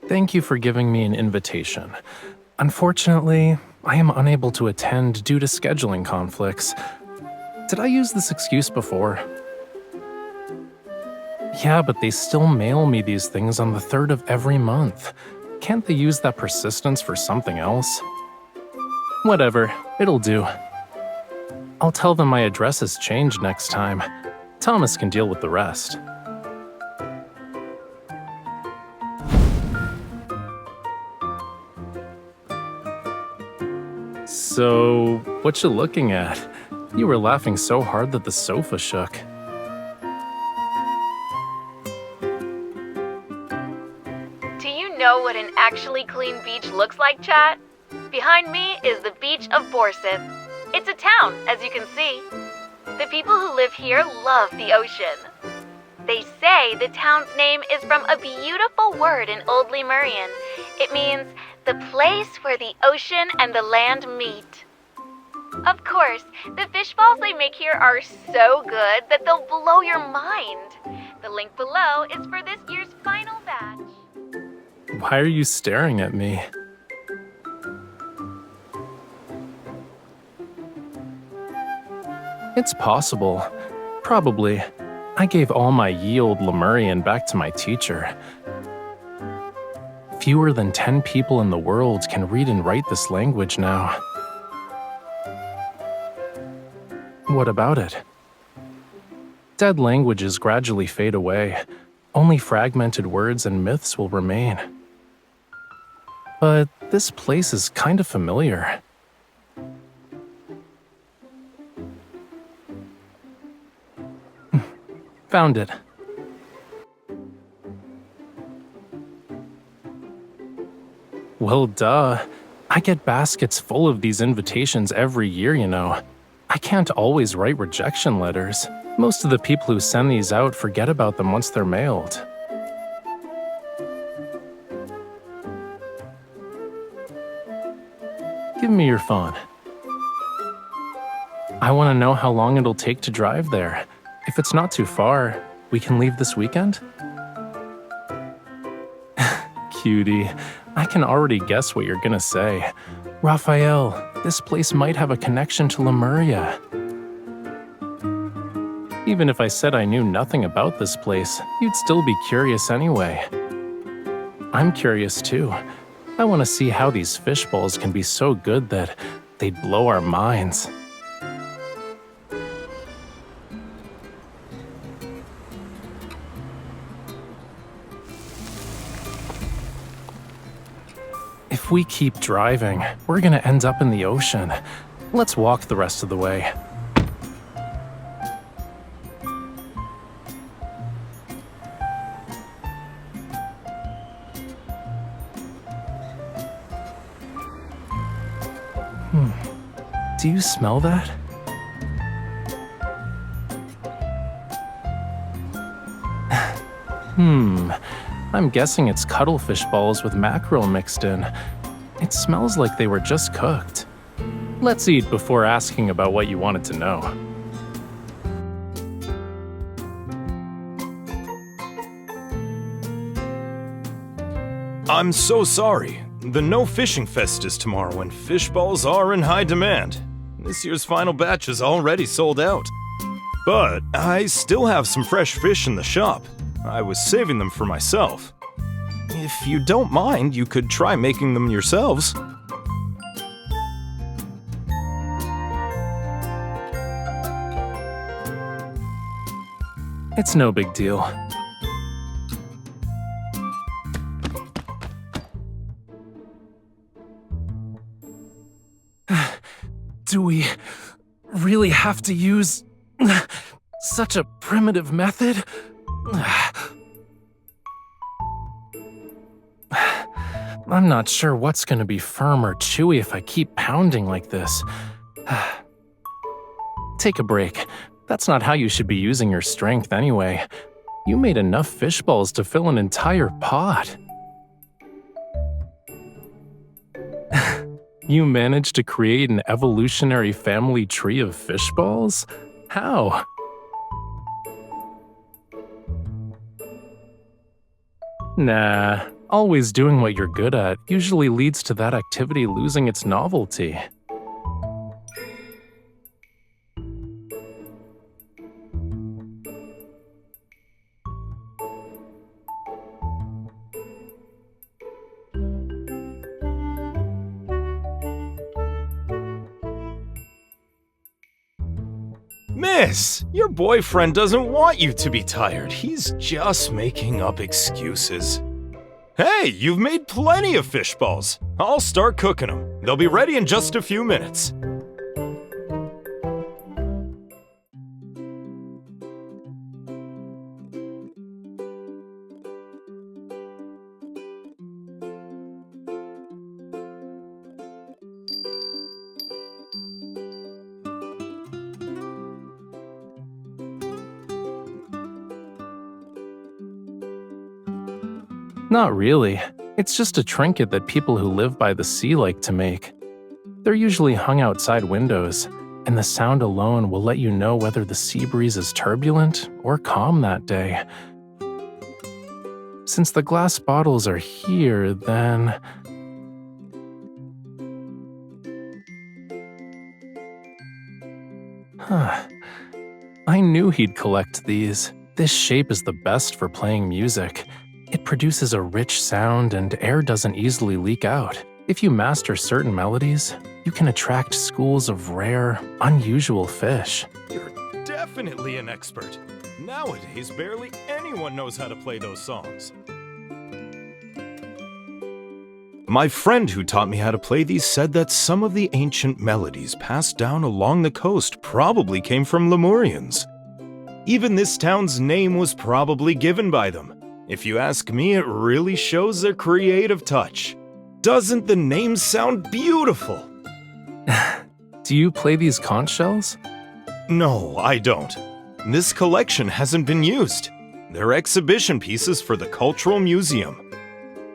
Thank you for giving me an invitation. Unfortunately, I am unable to attend due to scheduling conflicts. Did I use this excuse before? Yeah, but they still mail me these things on the 3rd of every month. Can't they use that persistence for something else? Whatever, it'll do. I'll tell them my address has changed next time. Thomas can deal with the rest. So, what you looking at? You were laughing so hard that the sofa shook. Do you know what an actually clean beach looks like, chat? Behind me is the beach of Borseth. It's a town, as you can see. The people who live here love the ocean. They say the town's name is from a beautiful word in Old Lemurian. It means the place where the ocean and the land meet. Of course, the fish balls they make here are so good that they'll blow your mind. The link below is for this year's final batch. Why are you staring at me? It's possible. Probably. I gave all my ye old Lemurian back to my teacher. Fewer than 10 people in the world can read and write this language now. What about it? Dead languages gradually fade away. Only fragmented words and myths will remain. But this place is kind of familiar. Found it. Well, duh. I get baskets full of these invitations every year, you know. I can't always write rejection letters. Most of the people who send these out forget about them once they're mailed. Give me your phone. I want to know how long it'll take to drive there. If it's not too far, we can leave this weekend? Cutie, I can already guess what you're gonna say. Raphael, this place might have a connection to Lemuria. Even if I said I knew nothing about this place, you'd still be curious anyway. I'm curious too. I want to see how these fish balls can be so good that they'd blow our minds. If we keep driving, we're gonna end up in the ocean. Let's walk the rest of the way. Do you smell that? I'm guessing it's cuttlefish balls with mackerel mixed in. It smells like they were just cooked. Let's eat before asking about what you wanted to know. I'm so sorry. The No Fishing Fest is tomorrow and fish balls are in high demand. This year's final batch is already sold out. But I still have some fresh fish in the shop. I was saving them for myself. If you don't mind, you could try making them yourselves. It's no big deal. Do we really have to use such a primitive method? I'm not sure what's gonna be firm or chewy if I keep pounding like this. Take a break. That's not how you should be using your strength anyway. You made enough fish balls to fill an entire pot. You managed to create an evolutionary family tree of fish balls? How? Nah, Always doing what you're good at usually leads to that activity losing its novelty. Miss, your boyfriend doesn't want you to be tired. He's just making up excuses. Hey, you've made plenty of fish balls. I'll start cooking them. They'll be ready in just a few minutes. Not really. It's just a trinket that people who live by the sea like to make. They're usually hung outside windows, and the sound alone will let you know whether the sea breeze is turbulent or calm that day. Since the glass bottles are here, then... Huh. I knew he'd collect these. This shape is the best for playing music. It produces a rich sound and air doesn't easily leak out. If you master certain melodies, you can attract schools of rare, unusual fish. You're definitely an expert. Nowadays, barely anyone knows how to play those songs. My friend who taught me how to play these said that some of the ancient melodies passed down along the coast probably came from Lemurians. Even this town's name was probably given by them. If you ask me, it really shows their creative touch. Doesn't the name sound beautiful? Do you play these conch shells? No, I don't. This collection hasn't been used. They're exhibition pieces for the Cultural Museum.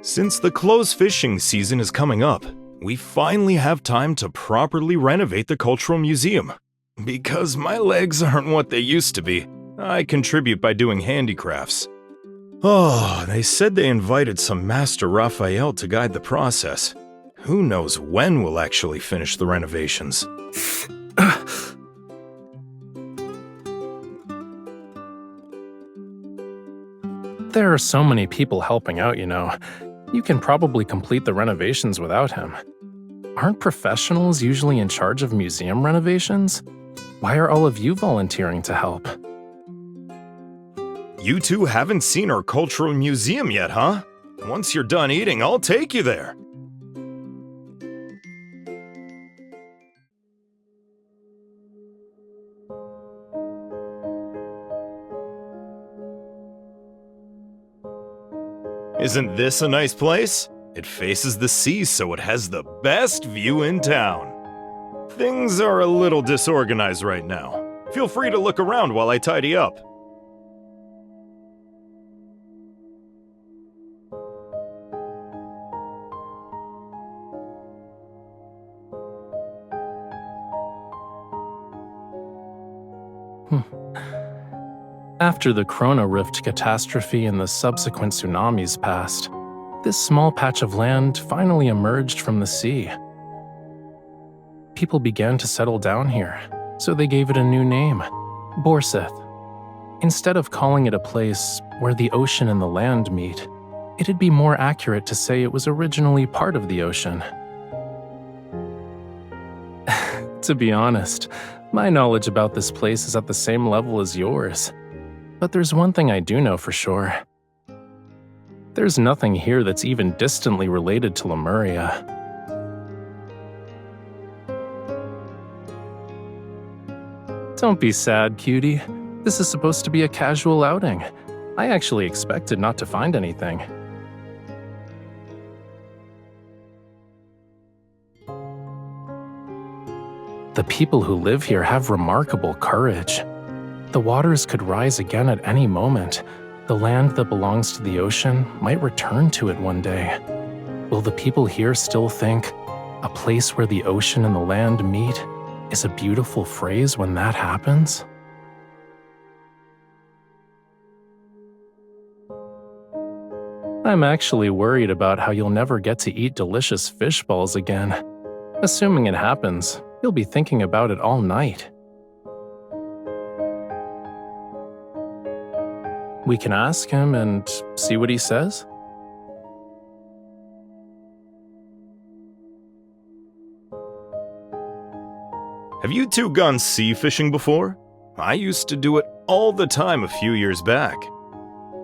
Since the close fishing season is coming up, we finally have time to properly renovate the Cultural Museum. Because my legs aren't what they used to be, I contribute by doing handicrafts. Oh, they said they invited some Master Raphael to guide the process. Who knows when we'll actually finish the renovations? There are so many people helping out, you know. You can probably complete the renovations without him. Aren't professionals usually in charge of museum renovations? Why are all of you volunteering to help? You two haven't seen our Cultural Museum yet, huh? Once you're done eating, I'll take you there. Isn't this a nice place? It faces the sea, so it has the best view in town. Things are a little disorganized right now. Feel free to look around while I tidy up. After the Corona Rift catastrophe and the subsequent tsunamis passed, this small patch of land finally emerged from the sea. People began to settle down here, so they gave it a new name, Borseth. Instead of calling it a place where the ocean and the land meet, it'd be more accurate to say it was originally part of the ocean. To be honest, my knowledge about this place is at the same level as yours. But there's one thing I do know for sure. There's nothing here that's even distantly related to Lemuria. Don't be sad, cutie. This is supposed to be a casual outing. I actually expected not to find anything. The people who live here have remarkable courage. The waters could rise again at any moment. The land that belongs to the ocean might return to it one day. Will the people here still think, a place where the ocean and the land meet is a beautiful phrase when that happens? I'm actually worried about how you'll never get to eat delicious fish balls again. Assuming it happens, you'll be thinking about it all night. We can ask him and see what he says. Have you two gone sea fishing before? I used to do it all the time a few years back.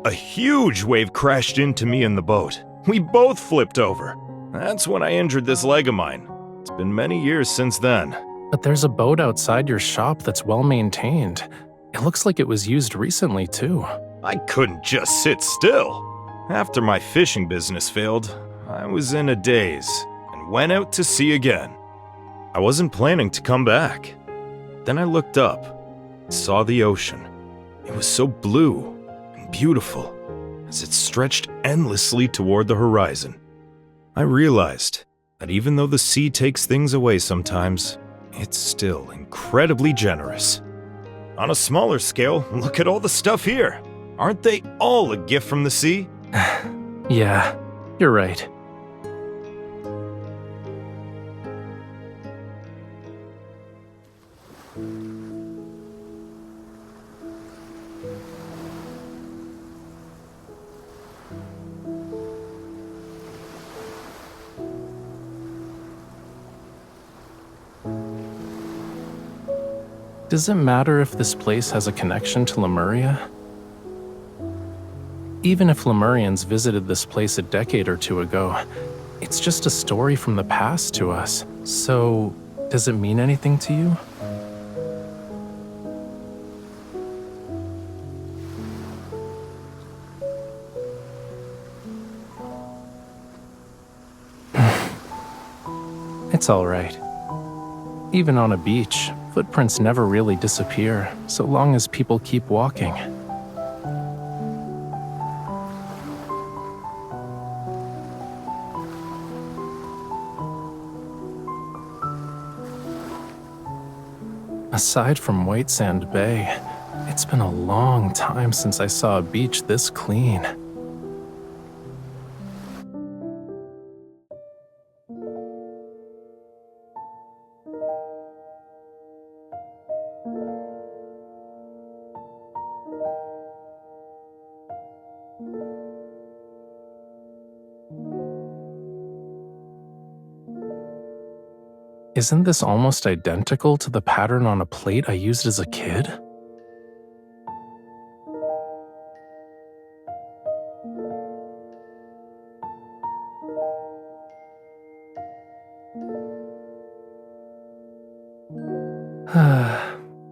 A huge wave crashed into me in the boat. We both flipped over. That's when I injured this leg of mine. It's been many years since then. But there's a boat outside your shop that's well maintained. It looks like it was used recently, too. I couldn't just sit still. After my fishing business failed, I was in a daze and went out to sea again. I wasn't planning to come back. Then I looked up and saw the ocean. It was so blue and beautiful as it stretched endlessly toward the horizon. I realized that even though the sea takes things away sometimes, it's still incredibly generous. On a smaller scale, look at all the stuff here. Aren't they all a gift from the sea? Yeah, you're right. Does it matter if this place has a connection to Lemuria? Even if Lemurians visited this place a decade or two ago, it's just a story from the past to us. So, does it mean anything to you? It's all right. Even on a beach, footprints never really disappear, so long as people keep walking. Aside from White Sand Bay, it's been a long time since I saw a beach this clean. Isn't this almost identical to the pattern on a plate I used as a kid?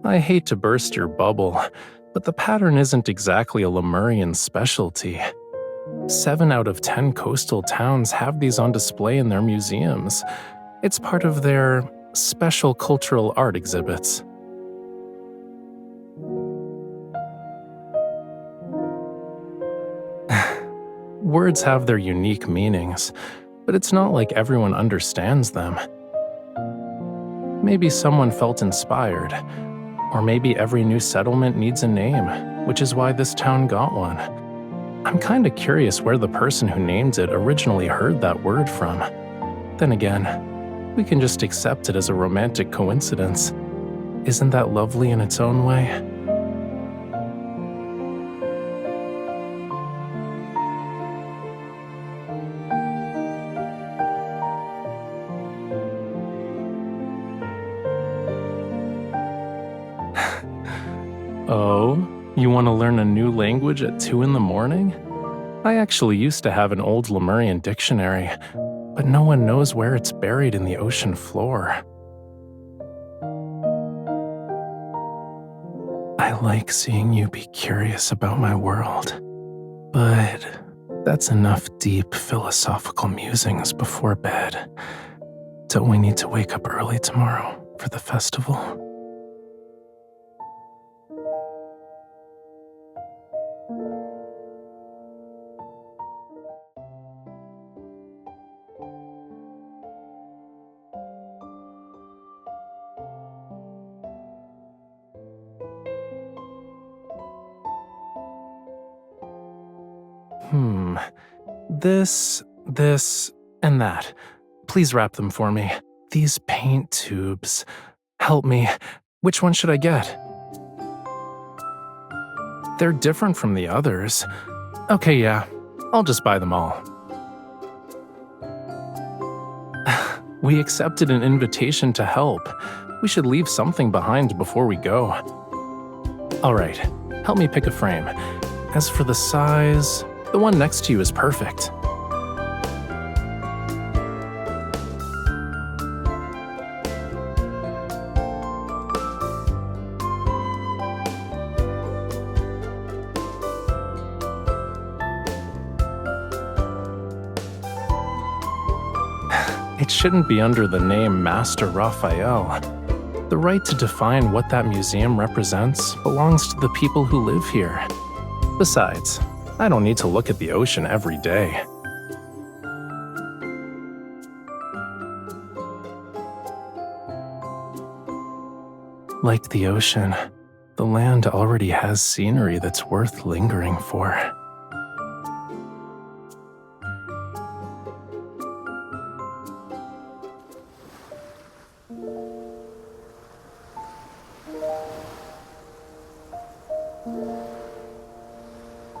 I hate to burst your bubble, but the pattern isn't exactly a Lemurian specialty. 7 out of 10 coastal towns have these on display in their museums. It's part of their special cultural art exhibits. Words have their unique meanings, but it's not like everyone understands them. Maybe someone felt inspired, or maybe every new settlement needs a name, which is why this town got one. I'm kinda curious where the person who named it originally heard that word from. Then again, we can just accept it as a romantic coincidence. Isn't that lovely in its own way? Oh, you want to learn a new language at 2 in the morning? I actually used to have an old Lemurian dictionary, but no one knows where it's buried in the ocean floor. I like seeing you be curious about my world, but that's enough deep philosophical musings before bed. Don't we need to wake up early tomorrow for the festival? This, and that. Please wrap them for me. These paint tubes. Help me. Which one should I get? They're different from the others. Okay, yeah. I'll just buy them all. We accepted an invitation to help. We should leave something behind before we go. All right, help me pick a frame. As for the size, the one next to you is perfect. It shouldn't be under the name Master Raphael. The right to define what that museum represents belongs to the people who live here. Besides, I don't need to look at the ocean every day. Like the ocean, the land already has scenery that's worth lingering for.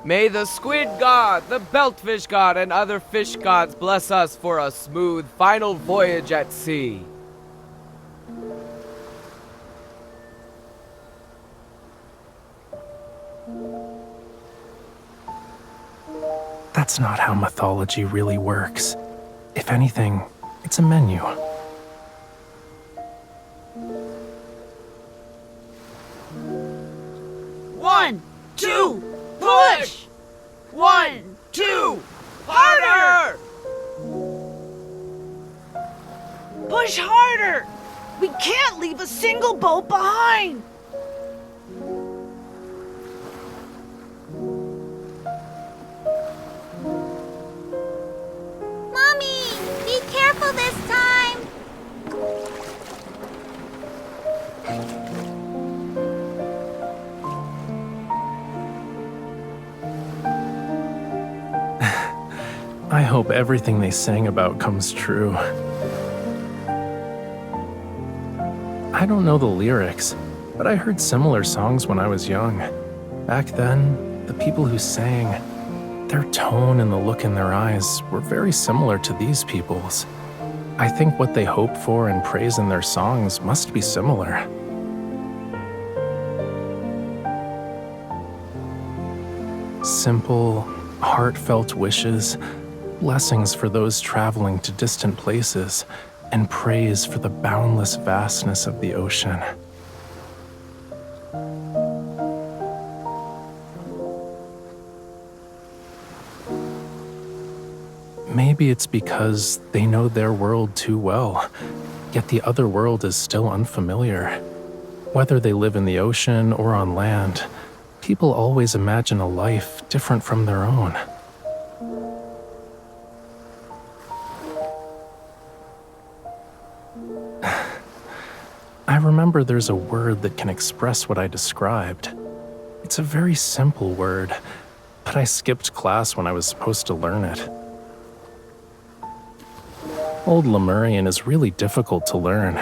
May the squid god, the beltfish god, and other fish gods bless us for a smooth final voyage at sea. That's not how mythology really works. If anything, it's a menu. One, two, push! 1, 2, harder! Push harder! We can't leave a single boat behind! Mommy, be careful this time! I hope everything they sang about comes true. I don't know the lyrics, but I heard similar songs when I was young. Back then, the people who sang, their tone and the look in their eyes were very similar to these people's. I think what they hope for and praise in their songs must be similar. Simple, heartfelt wishes, blessings for those traveling to distant places, and praise for the boundless vastness of the ocean. Maybe it's because they know their world too well, yet the other world is still unfamiliar. Whether they live in the ocean or on land, people always imagine a life different from their own. I remember there's a word that can express what I described. It's a very simple word, but I skipped class when I was supposed to learn it. Old Lemurian is really difficult to learn.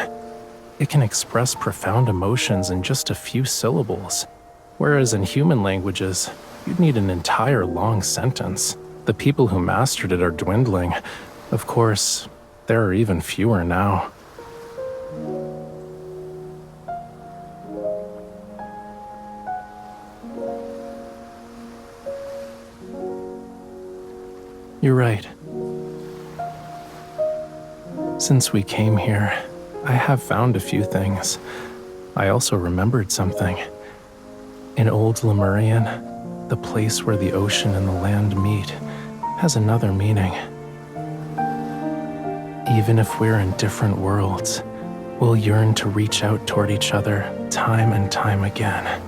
It can express profound emotions in just a few syllables, whereas in human languages, you'd need an entire long sentence. The people who mastered it are dwindling. Of course, there are even fewer now. You're right. Since we came here, I have found a few things. I also remembered something. In Old Lemurian, the place where the ocean and the land meet has another meaning. Even if we're in different worlds, we'll yearn to reach out toward each other time and time again.